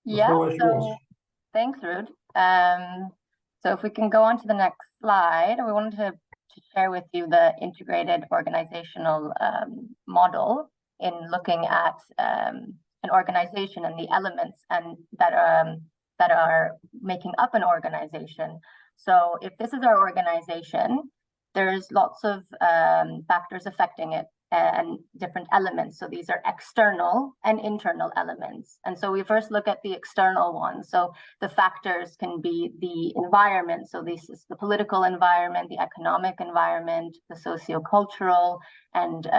The Yeah, floor is yours. so thanks, Ruud. So if we can go on to the next slide, we wanted to share with you the integrated organizational model in looking at an organization and the elements and that are making up an organization. So if this is our organization, there's lots of factors affecting it and different elements. So these are external and internal elements. And so we first look at the external ones. So the factors can be the environment. So this is the political environment, the economic environment, the sociocultural, and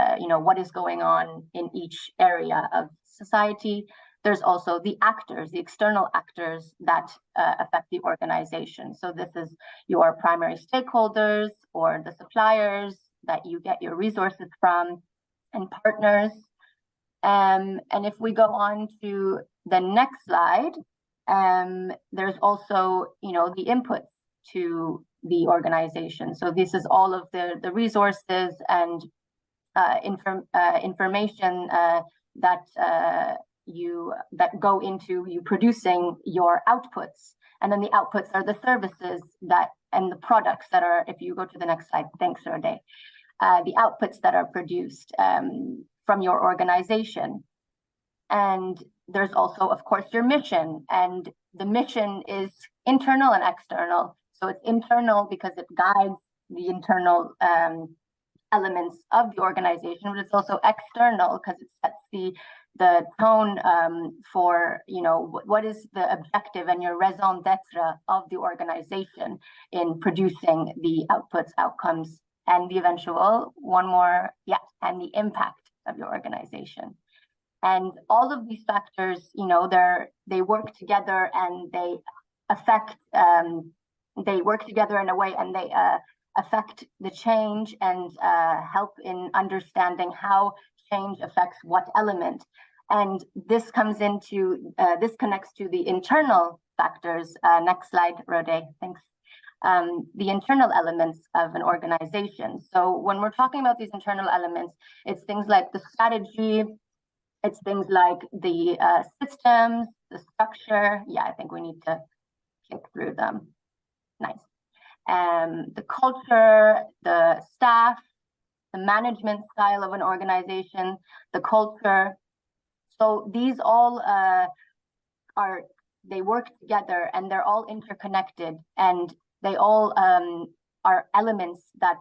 what is going on in each area of society. There's also the actors, the external actors that affect the organization. So this is your primary stakeholders or the suppliers that you get your resources from, and partners. And if we go on to the next slide, there's also, the inputs to the organization. So this is all of the resources and information that go into you producing your outputs. And then the outputs are the services and the products that are, if you go to the next slide, thanks, Rode, the outputs that are produced from your organization. And there's also, of course, your mission. And the mission is internal and external. So it's internal because it guides the internal elements of the organization, but it's also external because it sets the tone for, what is the objective and your raison d'etre of the organization in producing the outputs, outcomes, and the eventual and the impact of your organization. And all of these factors, they work together and they affect, they work together in a way and they affect the change and help in understanding how change affects what element. And this comes into, this connects to the internal factors. Next slide, Rode, thanks. The internal elements of an organization. So when we're talking about these internal elements, it's things like the strategy, it's things like the systems, the structure. Yeah, I think we need to click through them. Nice. The culture, the staff, the management style of an organization, the culture. So these all they work together and they're all interconnected and they all are elements that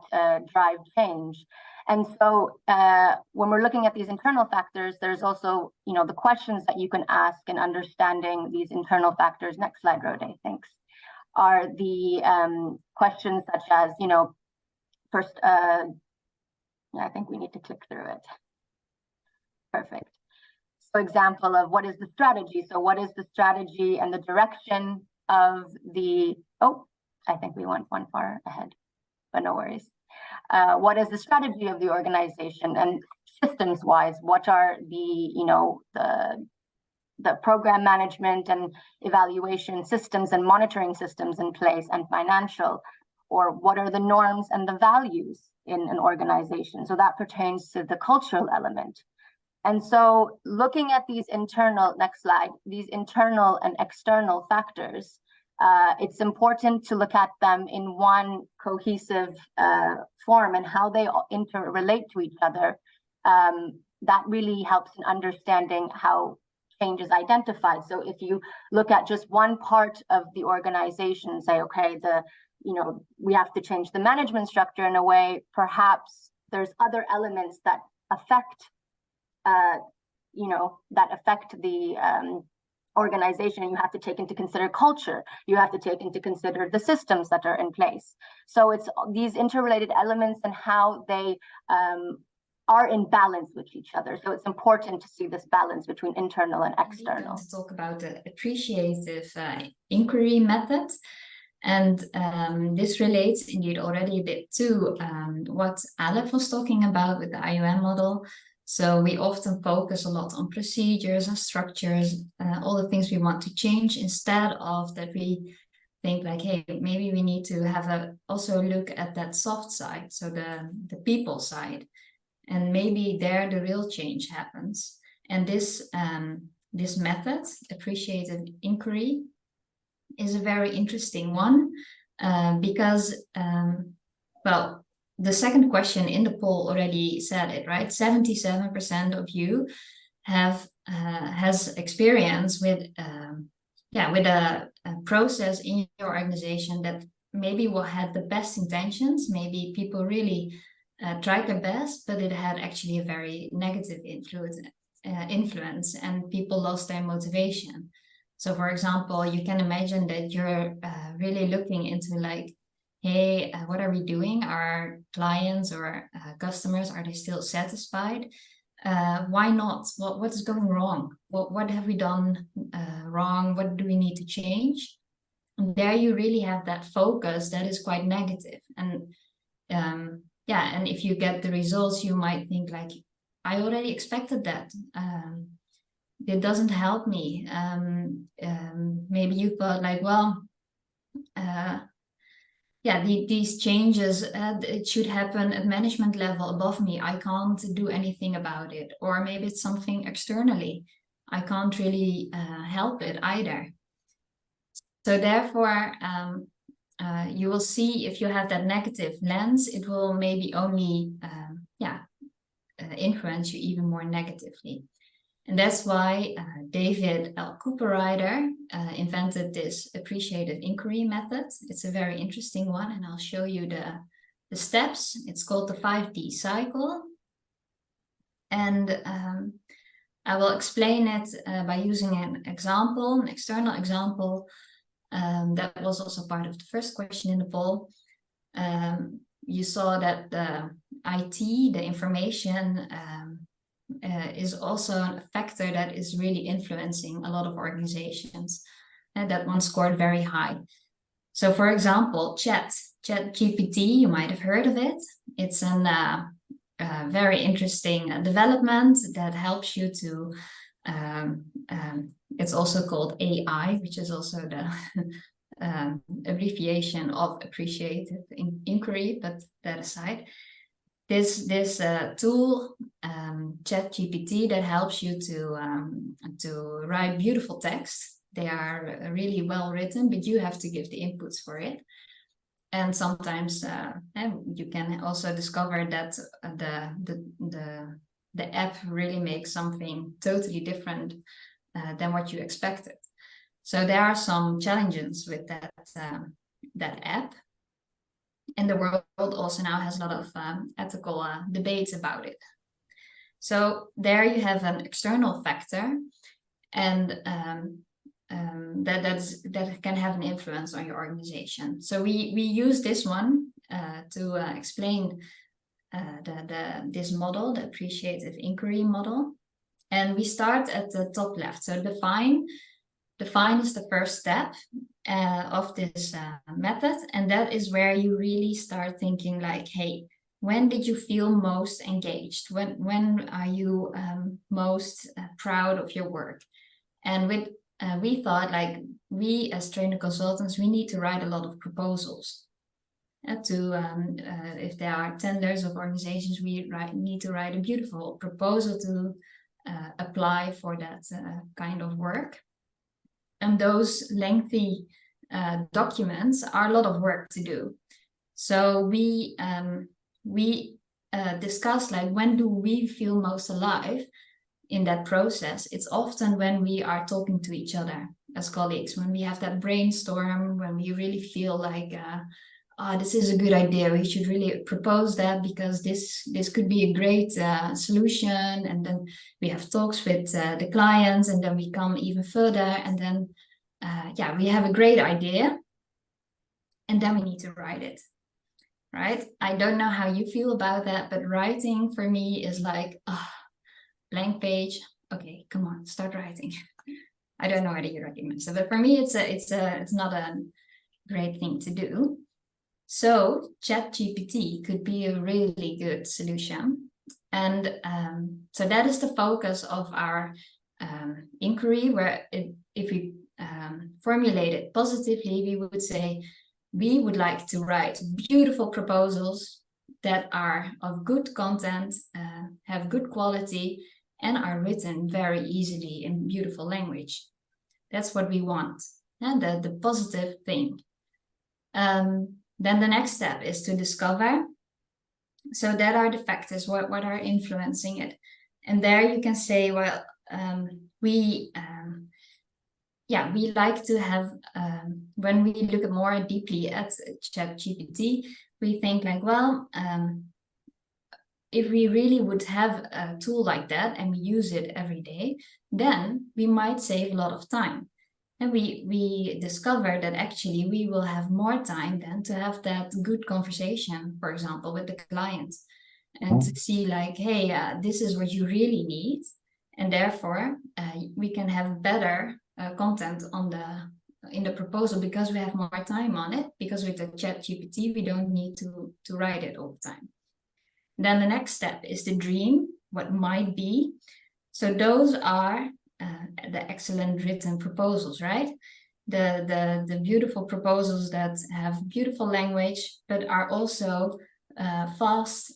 drive change. And so when we're looking at these internal factors, there's also, the questions that you can ask in understanding these internal factors. Next slide, Rode, thanks. Are the questions such as, first, I think we need to click through it. Perfect. So example of what is the strategy? So what is the strategy and the direction of the, I think we went one far ahead, but no worries. What is the strategy of the organization and systems wise? What are the program management and evaluation systems and monitoring systems in place and financial? Or what are the norms and the values in an organization? So that pertains to the cultural element. And so looking at these internal, next slide, these internal and external factors, it's important to look at them in one cohesive form and how they interrelate to each other. That really helps in understanding how change is identified. So if you look at just one part of the organization and say, okay, we have to change the management structure in a way, perhaps there's other elements that affect the organization, and you have to take into consider culture. You have to take into consider the systems that are in place. So it's these interrelated elements and how they are in balance with each other. So it's important to see this balance between internal and external. To talk about the appreciative inquiry method. And this relates indeed already a bit to what Aleph was talking about with the IOM model. So we often focus a lot on procedures and structures, all the things we want to change, instead of that we think like, hey, maybe we need to have also look at that soft side, so the people side. And maybe there the real change happens. And this this method, appreciative inquiry, is a very interesting one because, well, the second question in the poll already said it, right? 77% of you has experience with a process in your organization that maybe had the best intentions. Maybe people really tried their best, but it had actually a very negative influence, and people lost their motivation. So, for example, you can imagine that you're really looking into like, hey, what are we doing? Our clients or customers, are they still satisfied? Why not? What is going wrong? What have we done wrong? What do we need to change? And there you really have that focus that is quite negative. And and if you get the results, you might think like, I already expected that. It doesn't help me. Maybe you thought like, well, these changes, it should happen at management level above me. I can't do anything about it. Or maybe it's something externally. I can't really help it either. So therefore, you will see if you have that negative lens, it will maybe only influence you even more negatively. And that's why David L. Cooperrider invented this appreciative inquiry method. It's a very interesting one, and I'll show you the steps. It's called the 5D cycle. And I will explain it by using an example, an external example. That was also part of the first question in the poll. You saw that the IT, the information, is also a factor that is really influencing a lot of organizations, and that one scored very high. So, for example, ChatGPT, you might have heard of it. It's a very interesting development that helps you to. It's also called AI, which is also the abbreviation of appreciative inquiry. But that aside. This tool, ChatGPT, that helps you to write beautiful text. They are really well written, but you have to give the inputs for it. And sometimes you can also discover that the app really makes something totally different than what you expected. So there are some challenges with that app. And the world also now has a lot of ethical debates about it. So there you have an external factor, and that can have an influence on your organization. So we use this one to explain this model, the appreciative inquiry model. And we start at the top left. So define is the first step of this method, and that is where you really start thinking like, hey, when did you feel most engaged? When are you most proud of your work? And we thought like, we as trainer consultants, we need to write a lot of proposals. If there are tenders of organizations, we need to write a beautiful proposal to apply for that kind of work. And those lengthy documents are a lot of work to do. So we discussed like, when do we feel most alive in that process? It's often when we are talking to each other as colleagues, when we have that brainstorm, when we really feel like, this is a good idea, we should really propose that because this could be a great solution. And then we have talks with the clients, and then we come even further, and then we have a great idea, and then we need to write it, right? I don't know how you feel about that, but writing for me is like, blank page, okay, come on, start writing. I don't know whether you recognize it, but for me it's not a great thing to do. So ChatGPT could be a really good solution. And so that is the focus of our inquiry, where if we formulate it positively, we would say, we would like to write beautiful proposals that are of good content, have good quality, and are written very easily in beautiful language. That's what we want, and the positive thing. Then the next step is to discover. So that are the factors, what are influencing it. And there you can say, well, we like to have, when we look more deeply at ChatGPT, we think like, well, if we really would have a tool like that and we use it every day, then we might save a lot of time. And we discover that actually we will have more time then to have that good conversation, for example, with the client, and to see like, hey, this is what you really need. And therefore, we can have better content in the proposal because we have more time on it, because with the ChatGPT, we don't need to write it all the time. Then the next step is the dream, what might be. So those are the excellent written proposals, right? The beautiful proposals that have beautiful language, but are also fast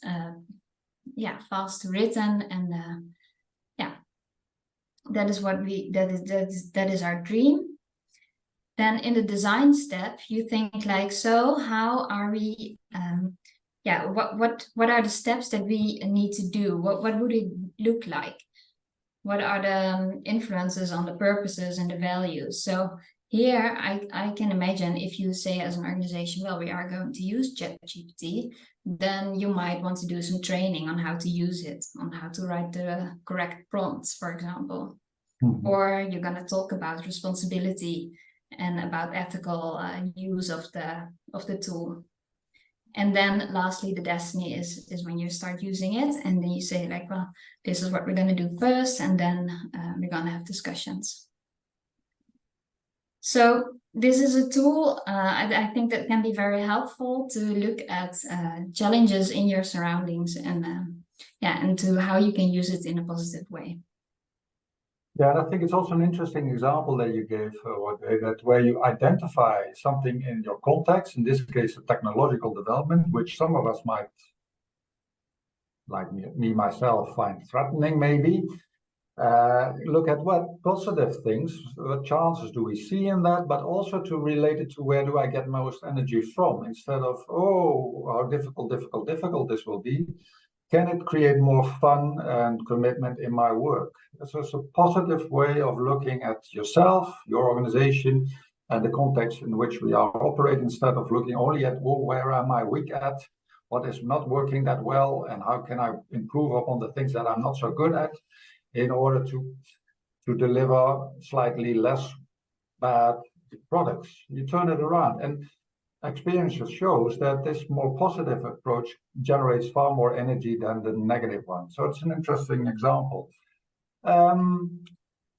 written, and that is what that is our dream. Then in the design step, you think like, so how are we? What are the steps that we need to do? What would it look like? What are the influences on the purposes and the values? So here I can imagine if you say as an organization, well, we are going to use ChatGPT, then you might want to do some training on how to use it, on how to write the correct prompts, for example. Or you're going to talk about responsibility and about ethical use of the tool. And then lastly, the destiny is when you start using it, and then you say like, well, this is what we're going to do first, and then we're going to have discussions. So this is a tool I think that can be very helpful to look at challenges in your surroundings, and to how you can use it in a positive way. Yeah, and I think it's also an interesting example that you gave, that where you identify something in your context, in this case, a technological development, which some of us might, like me myself, find threatening maybe. Look at what positive things, what chances do we see in that, but also to relate it to where do I get most energy from, instead of, oh, how difficult this will be. Can it create more fun and commitment in my work? So it's a positive way of looking at yourself, your organization, and the context in which we are operating, instead of looking only at, oh, where am I weak at? What is not working that well? And how can I improve upon the things that I'm not so good at in order to deliver slightly less bad products? You turn it around. And experience shows that this more positive approach generates far more energy than the negative one. So it's an interesting example.